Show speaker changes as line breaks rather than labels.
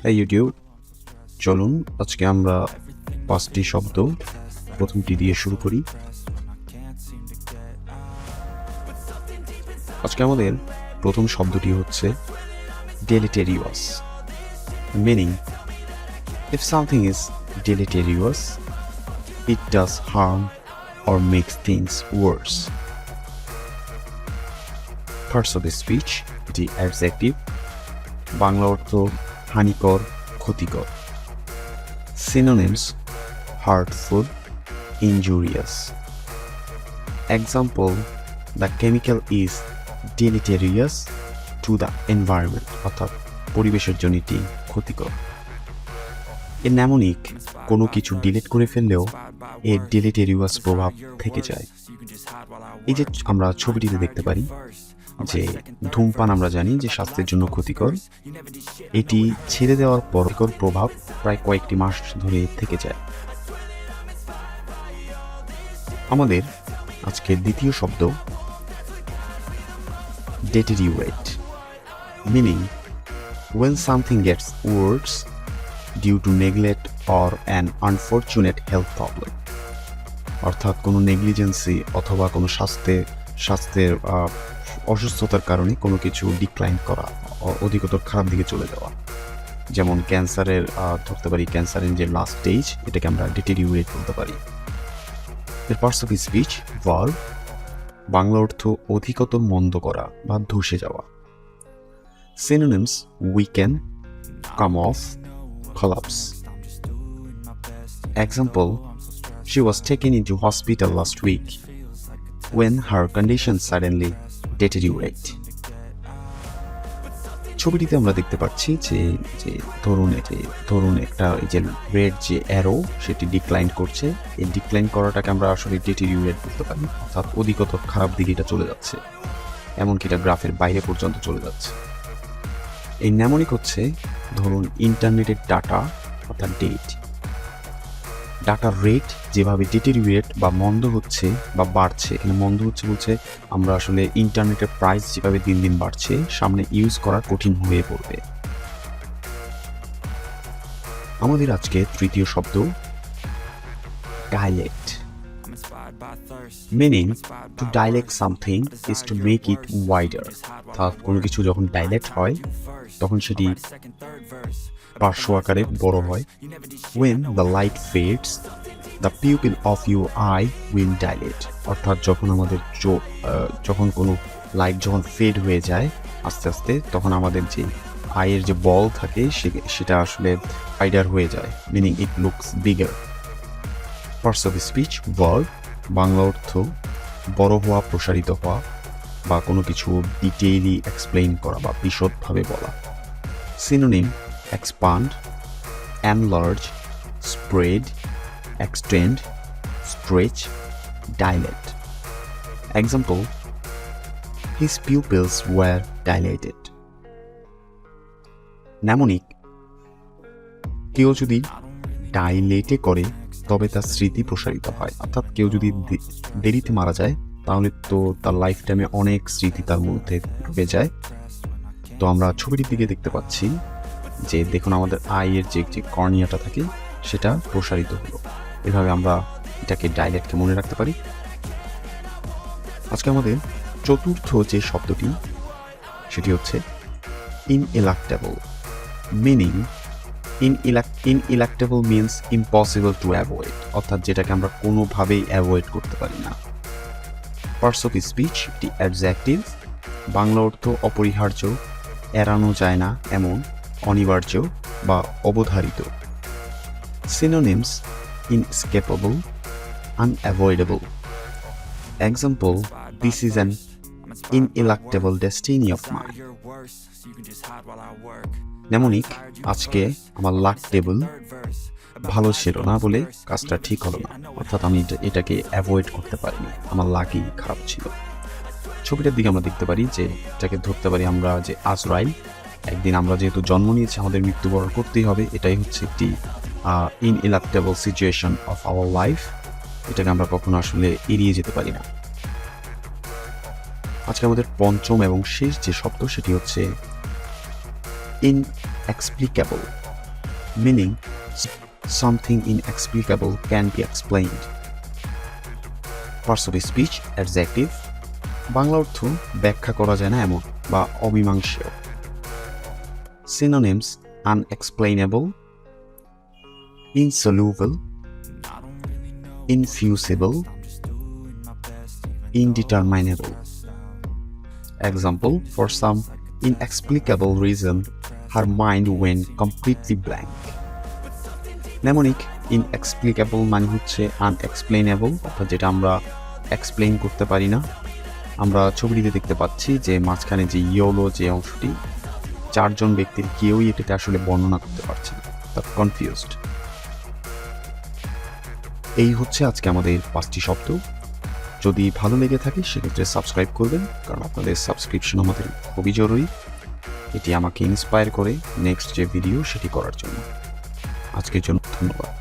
এই ইউটিউব, চলুন আজকে আমরা 5টি শব্দ প্রথমটি দিয়ে শুরু করি। আজকে আমাদের প্রথম শব্দটি হচ্ছে deleterious, meaning if something is deleterious, it does harm or makes things worse. Parts of the speech, the adjective, Bangla অর্থ হানিকর, ক্ষতিকর। Synonyms, hurtful, injurious. Example, the chemical is deleterious to the environment, অর্থাৎ পরিবেশের জন্য এটি ক্ষতিকর। এর mnemonic, কোনো কিছু ডিলিট করে ফেললেও এর deleterious প্রভাব থেকে যায়। এই যে আমরা ছবিটিতে দেখতে পারি যে ধূমপান আমরা জানি যে স্বাস্থ্যের জন্য ক্ষতিকর, এটি ছেড়ে দেওয়ার পর প্রভাব প্রায় কয়েকটি মাস ধরে থেকে যায়। আমাদের আজকের দ্বিতীয় শব্দ deteriorate, meaning when something gets worse due to neglect or an unfortunate health problem, অর্থাৎ কোনো নেগলিজেন্সি অথবা কোনো স্বাস্থ্যের অসুস্থতার কারণে কোনো কিছু ডিক্লাইন করা, অধিকতর খারাপ দিকে চলে যাওয়া। যেমন ক্যান্সারের ধরতে পারি, ক্যান্সারের যে লাস্ট স্টেজ, এটাকে আমরা ডিটেরিওরেট বলতে পারি। এর parts of speech, verb, Bangla অর্থ অধিকতর মন্দ করা বা ধসে যাওয়া। Synonyms, weaken, come off, collapse. Example, she was taken into hospital last week when her condition suddenly deteriorate. ছবিটিতে আমরা দেখতে পাচ্ছি যে ধরুন একটা যে রেড যে অ্যারো সেটি ডিক্লাইন করছে। এই ডিক্লাইন করাটাকে আমরা আসলে ডিটেরিওরেট বলতে পারি, অর্থাৎ অধিকতর খারাপ দিকে এটা চলে যাচ্ছে, এমনকি এটা গ্রাফের বাইরে পর্যন্ত চলে যাচ্ছে। এই mnemonic হচ্ছে, ধরুন ইন্টারনেটের ডাটা অর্থাৎ ডেট, ডাটার রেট যেভাবে ডিটেরিওরেট বা মন্দ হচ্ছে বা বাড়ছে, এখানে মন্দ হচ্ছে বলছে আমরা আসলে ইন্টারনেটের প্রাইস যেভাবে দিন দিন বাড়ছে, সামনে ইউজ করা কঠিন হয়ে পড়বে। আমাদের আজকে তৃতীয় শব্দ dilate, meaning to dilate something is to make it wider, অর্থাৎ কোনো কিছু যখন ডাইলেট হয় তখন সেটি পার্শ্ব আকারে বড় হয়। When the light fades, the pupil of your eye will dilate, অর্থাৎ যখন আমাদের যখন কোনো লাইট যখন ফেড হয়ে যায় আস্তে আস্তে, তখন আমাদের যে আইয়ের যে বল থাকে সেটা আসলে ওয়াইডার হয়ে যায়, meaning it looks bigger. Parts of speech, verb, Bangla অর্থ বড় হওয়া, প্রসারিত হওয়া বা কোনো কিছু ডিটেইলি এক্সপ্লেইন করা বা বিশদভাবে বলা। Synonym, expand, enlarge, spread, extend, stretch, dilate. Example, his pupils were dilated. Mnemonic, কেউ যদি ডাইলেটে করে তবে তার স্মৃতি প্রসারিত হয়, অর্থাৎ কেউ যদি দেরিতে মারা যায় তাহলে তো তার লাইফ টাইমে অনেক স্মৃতি তার মধ্যে ঢুকে যায়। তো আমরা ছবিটির দিকে দেখতে পাচ্ছি যে দেখুন আমাদের আইয়ের যে কর্নিয়াটা থাকে সেটা প্রসারিত হলো। এভাবে আমরা এটাকে ডাইলেটকে মনে রাখতে পারি। আজকে আমাদের চতুর্থ যে শব্দটি সেটি হচ্ছে ineluctable, meaning ineluctable means impossible to avoid, অর্থাৎ যেটাকে আমরা কোনোভাবেই অ্যাভয়েড করতে পারি না। Parts of speech, the adjective, Bangla অর্থ অপরিহার্য, এড়ানো যায় না এমন, অনিবার্য বা অবধারিত। Synonyms, inescapable, unavoidable. Example, this is an ineluctable destiny of mine. Mnemonic, আজকে আমার লাক টেবল ভালো ছিল না বলে কাজটা ঠিক হলো না, অর্থাৎ আমি এটাকে অ্যাভয়েড করতে পারিনি, আমার লাকই খারাপ ছিল। ছবিটার দিকে আমরা দেখতে পারি যে এটাকে ধরতে পারি আমরা যে আজরাইল, একদিন আমরা যেহেতু জন্ম নিয়েছি আমাদের মৃত্যুবরণ করতেই হবে, এটাই হচ্ছে একটি ineluctable situation of our life, এটাকে আমরা কখনো আসলে এড়িয়ে যেতে পারি না। আজকে আমাদের পঞ্চম এবং শেষ যে শব্দ সেটি হচ্ছে inexplicable, meaning something inexplicable can be explained. Parts of speech adjective, Bangla অর্থ ব্যাখ্যা করা যায় না এমন বা অমীমাংসীয়। Synonyms unexplainable, insoluble, infusible, indeterminable. Example, for some inexplicable reason, her mind went completely blank. Mnemonic inexplicable মানে হচ্ছে unexplainable, অর্থাৎ যেটা আমরা এক্সপ্লেইন করতে পারি না। আমরা ছবিটিতে দেখতে পাচ্ছি যে মাঝখানে যে ইয়োলো যে অংশটি, চারজন ব্যক্তির কেউই এটাকে আসলে বর্ণনা করতে পারছে না, তা কনফিউজড। এই হচ্ছে আজকে আমাদের 5টি শব্দ। যদি ভালো লেগে থাকে সেক্ষেত্রে সাবস্ক্রাইব করবেন, কারণ আপনাদের সাবস্ক্রিপশন আমাদের খুবই জরুরি। এটি আমাকে ইন্সপায়ার করে নেক্সট যে ভিডিও সেটি করার জন্য। আজকের জন্য ধন্যবাদ।